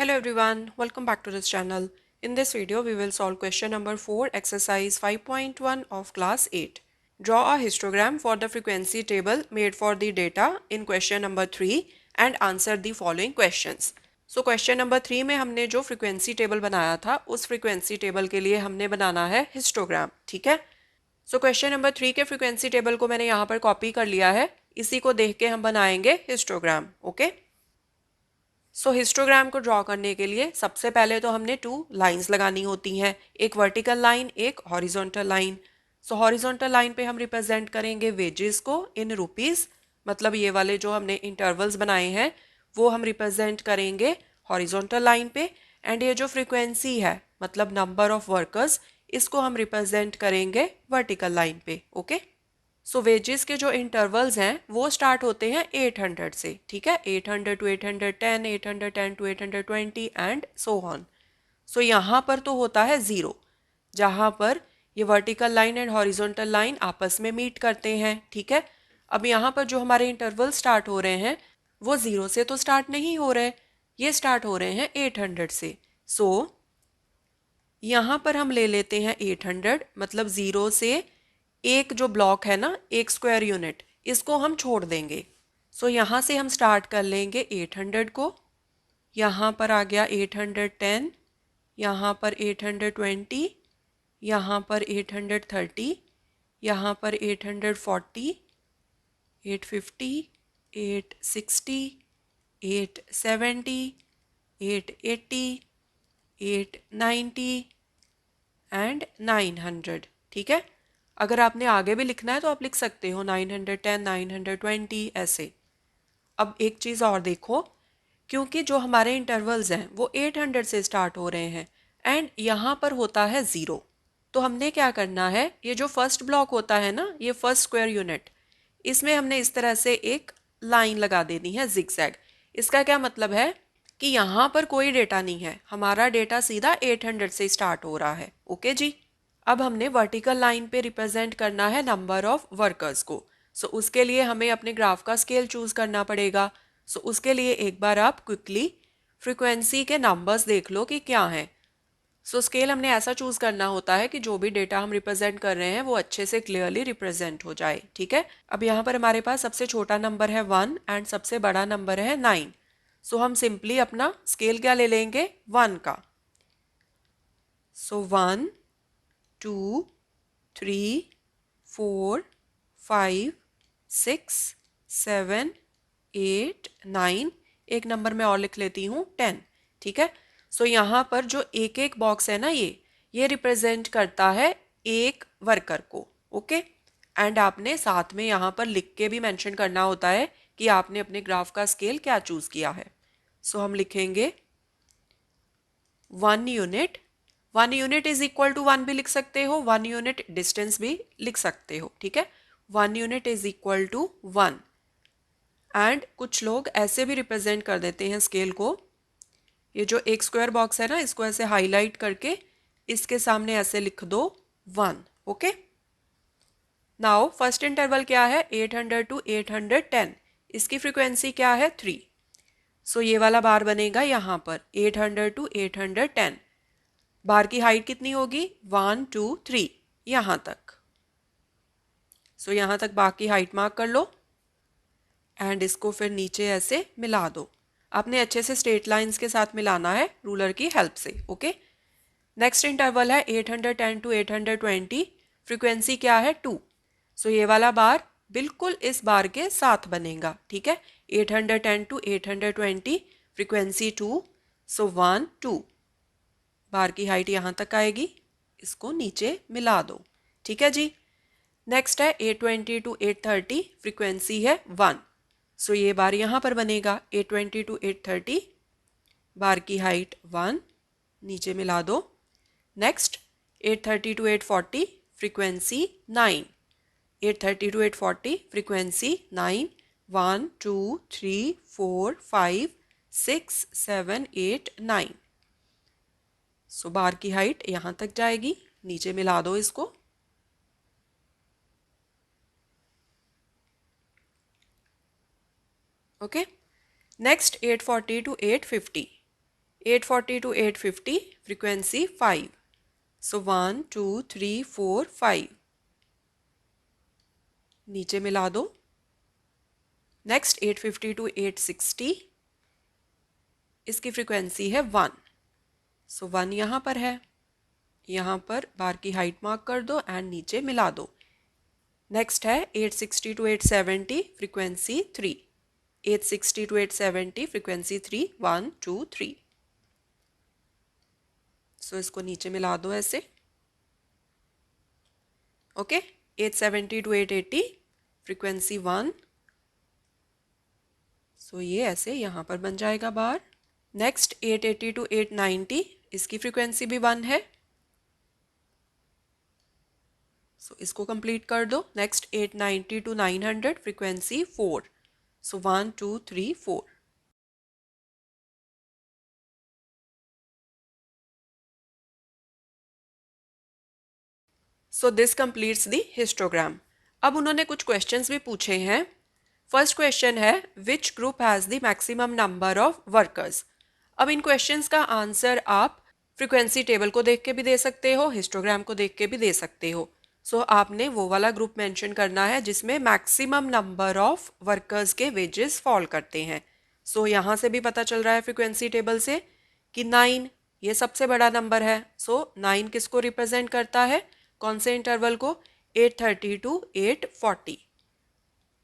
Hello everyone, welcome back to this channel. In this video, we will solve question number 4, exercise 5.1 of class 8. Draw a histogram for the frequency table made for the data in question number 3 and answer the following questions. So question number 3 में हमने जो frequency table बनाया था, उस frequency table के लिए हमने बनाना है histogram, ठीक है? So question number 3 के frequency table को मैंने यहाँ पर copy कर लिया है, इसी को देख के हम बनाएंगे histogram, ओके? सो हिस्टोग्राम को ड्रॉ करने के लिए सबसे पहले तो हमने 2 लाइंस लगानी होती हैं, एक वर्टिकल लाइन, एक हॉरिजॉन्टल लाइन। सो हॉरिजॉन्टल लाइन पे हम रिप्रेजेंट करेंगे वेजेस को इन रुपीस, मतलब ये वाले जो हमने इंटरवल्स बनाए हैं वो हम रिप्रेजेंट करेंगे हॉरिजॉन्टल लाइन पे, एंड ये जो फ्रीक्वेंसी है मतलब नंबर ऑफ वर्कर्स, इसको हम रिप्रेजेंट करेंगे वर्टिकल लाइन पे, ओके? सो वेजेस के जो इंटरवल्स हैं वो स्टार्ट होते हैं 800 से, ठीक है? 800 to 810, 810 to 820 and so on. So यहाँ पर तो होता है 0, जहाँ पर ये vertical line and horizontal line आपस में मीट करते हैं, ठीक है? अब यहाँ पर जो हमारे इंटरवल स्टार्ट हो रहे हैं वो 0 से तो स्टार्ट नहीं हो रहे, ये स्टार्ट हो रहे हैं 800 से। सो यहाँ पर हम ले लेते हैं 800, मतलब 0 से एक जो ब्लॉक है ना, एक स्क्वायर यूनिट, इसको हम छोड़ देंगे। सो यहाँ से हम स्टार्ट कर लेंगे 800 को, यहाँ पर आ गया 810, यहाँ पर 820, यहाँ पर 830, यहाँ पर 840, 850, 860, 870, 880, 890 एंड 900, ठीक है? अगर आपने आगे भी लिखना है तो आप लिख सकते हो 910, 920 ऐसे। अब एक चीज़ और देखो, क्योंकि जो हमारे इंटरवल्स हैं वो 800 से स्टार्ट हो रहे हैं एंड यहाँ पर होता है 0, तो हमने क्या करना है, ये जो फर्स्ट ब्लॉक होता है ना, ये फर्स्ट स्क्वायर यूनिट, इसमें हमने इस तरह से एक लाइन लगा देनी है जिगजैग। इसका क्या मतलब है कि यहाँ पर कोई डेटा नहीं है, हमारा डेटा सीधा 800 से स्टार्ट हो रहा है, ओके जी? अब हमने वर्टिकल लाइन पे रिप्रेजेंट करना है नंबर ऑफ वर्कर्स को। सो उसके लिए हमें अपने ग्राफ का स्केल चूज करना पड़ेगा। सो उसके लिए एक बार आप क्विकली फ्रीक्वेंसी के नंबर्स देख लो कि क्या हैं। सो स्केल हमने ऐसा चूज करना होता है कि जो भी डेटा हम रिप्रेजेंट कर रहे हैं वो अच्छे से क्लियरली रिप्रेजेंट हो जाए, ठीक है? अब यहाँ पर हमारे पास सबसे छोटा नंबर है 1 एंड सबसे बड़ा नंबर है 9। सो हम सिंपली अपना स्केल क्या ले लेंगे, 1 का। सो 1, 2, 3, 4, 5, 6, 7, 8, 9, एक नंबर में और लिख लेती हूँ 10, ठीक है? सो यहाँ पर जो एक एक बॉक्स है ना, ये रिप्रेजेंट करता है एक वर्कर को, ओके? एंड आपने साथ में यहाँ पर लिख के भी मेंशन करना होता है कि आपने अपने ग्राफ का स्केल क्या चूज किया है। सो हम लिखेंगे 1 unit, 1 unit is equal to 1 भी लिख सकते हो, 1 यूनिट डिस्टेंस भी लिख सकते हो, ठीक है? 1 unit is equal to 1। And कुछ लोग ऐसे भी रिप्रेजेंट कर देते हैं स्केल को, ये जो एक स्क्वायर बॉक्स है ना, इसको ऐसे हाईलाइट करके इसके सामने ऐसे लिख दो 1, ओके? नाउ फर्स्ट इंटरवल क्या है, 800 टू 810, इसकी फ्रीक्वेंसी क्या है, 3। सो ये वाला बार बनेगा यहाँ पर 800 टू 810, बार की हाइट कितनी होगी, 1, 2, 3, यहाँ तक। सो यहाँ तक बार की हाइट मार्क कर लो एंड इसको फिर नीचे ऐसे मिला दो। आपने अच्छे से स्ट्रेट लाइंस के साथ मिलाना है रूलर की हेल्प से, ओके? नेक्स्ट इंटरवल है 810 टू 820, फ्रीक्वेंसी क्या है, 2। सो ये वाला बार बिल्कुल इस बार के साथ बनेगा, ठीक है? 810 टू 820, फ्रीक्वेंसी 2, सो 1, 2, बार की हाइट यहाँ तक आएगी, इसको नीचे मिला दो, ठीक है जी? नेक्स्ट है 820 टू 830, फ्रीक्वेंसी है 1। सो ये बार यहाँ पर बनेगा 820 टू 830, बार की हाइट 1, नीचे मिला दो। Next 830 to 840, frequency 9, 830 to 840, frequency 9, 1, 2, 3, 4, 5, 6, 7, 8, 9। So bar की हाइट यहाँ तक जाएगी, नीचे मिला दो इसको। Okay, next 840 to 850, 840 to 850 frequency 5. So 1 2 3 4 5 नीचे मिला दो. नेक्स्ट 850 टू 860 इसकी फ्रीक्वेंसी है 1. सो 1 यहाँ पर है, यहाँ पर बार की हाइट मार्क कर दो एंड नीचे मिला दो. नेक्स्ट है 860 to 870 frequency 3. 860 to 870 frequency 3 1 2 3. So इसको नीचे मिला दो ऐसे. Okay 870 to 880 frequency 1. सो ये ऐसे यहाँ पर बन जाएगा बार. नेक्स्ट 880 टू 890 इसकी फ्रीक्वेंसी भी 1 है. सो इसको कंप्लीट कर दो. Next 890 to 900 frequency 4. So 1 2 3 4. So this completes the histogram. अब उन्होंने कुछ क्वेश्चंस भी पूछे हैं. फर्स्ट क्वेश्चन है which group has the maximum number of workers. अब इन क्वेश्चंस का आंसर आप फ्रीक्वेंसी टेबल को देख के भी दे सकते हो, हिस्टोग्राम को देख के भी दे सकते हो. सो आपने वो वाला ग्रुप मेंशन करना है जिसमें मैक्सिमम नंबर ऑफ वर्कर्स के वेजेस फॉल करते हैं. सो यहाँ से भी पता चल रहा है फ्रीक्वेंसी टेबल से कि 9 ये सबसे बड़ा नंबर है. सो 9 किसको रिप्रेजेंट करता है, कौन से इंटरवल को, 830 टू 840.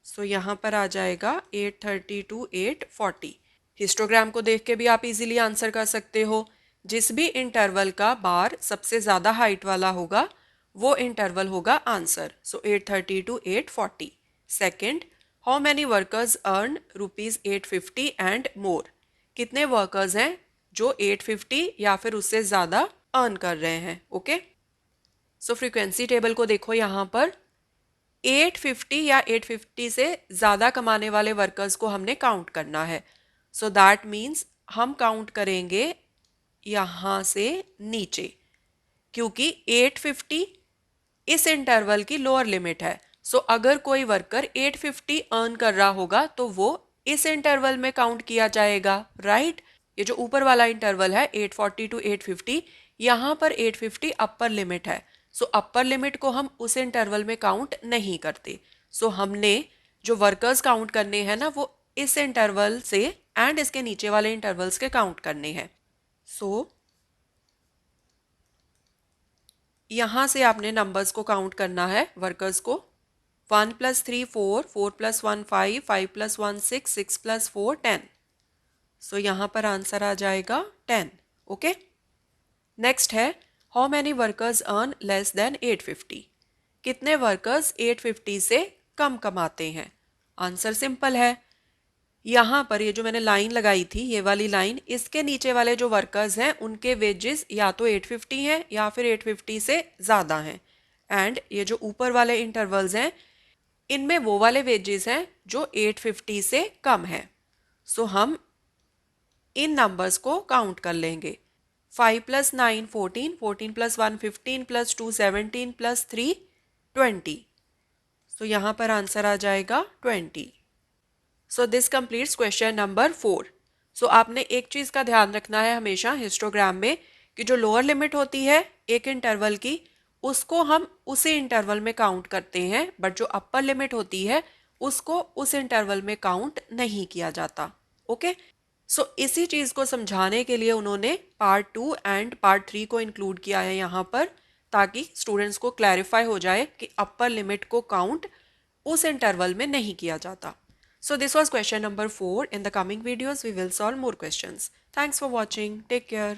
सो यहाँ पर आ जाएगा 830 टू 840. हिस्टोग्राम को देख के भी आप इजीली आंसर कर सकते हो. जिस भी इंटरवल का बार सबसे ज़्यादा हाइट वाला होगा वो इंटरवल होगा answer. So 830 to 840. Second, how many workers earn ₹850 and more. कितने वर्कर्स हैं जो 850 या फिर उससे ज़्यादा अर्न कर रहे हैं. ओके सो फ्रीक्वेंसी टेबल को देखो, यहाँ पर 850 या 850 से ज़्यादा कमाने वाले वर्कर्स को हमने काउंट करना है. सो दैट मीन्स हम काउंट करेंगे यहाँ से नीचे, क्योंकि 850 इस इंटरवल की लोअर लिमिट है. सो अगर कोई वर्कर 850 अर्न कर रहा होगा तो वो इस इंटरवल में काउंट किया जाएगा, राइट. ये जो ऊपर वाला इंटरवल है 840 टू 850, यहाँ पर 850 अपर लिमिट है. सो अपर लिमिट को हम उस इंटरवल में काउंट नहीं करते. सो हमने जो वर्कर्स काउंट करने हैं ना वो इस इंटरवल से एंड इसके नीचे वाले इंटरवल्स के काउंट करने हैं. सो यहाँ से आपने नंबर्स को काउंट करना है, वर्कर्स को. 1 + 3 4, 4 + 1 5, 5 + 1 6, 6 + 4 10. सो यहाँ पर आंसर आ जाएगा 10. ओके नेक्स्ट है how many workers earn less than 850. कितने वर्कर्स 850 से कम कमाते हैं. आंसर सिंपल है. यहाँ पर ये जो मैंने लाइन लगाई थी, ये वाली लाइन, इसके नीचे वाले जो वर्कर्स हैं उनके वेजेस या तो 850 हैं या फिर 850 से ज़्यादा हैं. एंड ये जो ऊपर वाले इंटरवल्स हैं इनमें वो वाले वेजेस हैं जो 850 से कम है. सो हम इन नंबर्स को काउंट कर लेंगे. 5 + 9 14, 14 + 1 15 + 2 17 + 3 20. सो यहाँ पर आंसर आ जाएगा 20. सो दिस कंप्लीट्स क्वेश्चन नंबर 4. सो आपने एक चीज़ का ध्यान रखना है हमेशा हिस्टोग्राम में कि जो लोअर लिमिट होती है एक इंटरवल की उसको हम उसी इंटरवल में काउंट करते हैं, बट जो अपर लिमिट होती है उसको उस इंटरवल में काउंट नहीं किया जाता. ओके सो इसी चीज़ को समझाने के लिए उन्होंने पार्ट 2 एंड पार्ट 3 को इंक्लूड किया है यहाँ पर, ताकि स्टूडेंट्स को क्लैरिफाई हो जाए कि अपर लिमिट को काउंट उस इंटरवल में नहीं किया जाता. So this was question number 4. In the coming videos, we will solve more questions. Thanks for watching. Take care.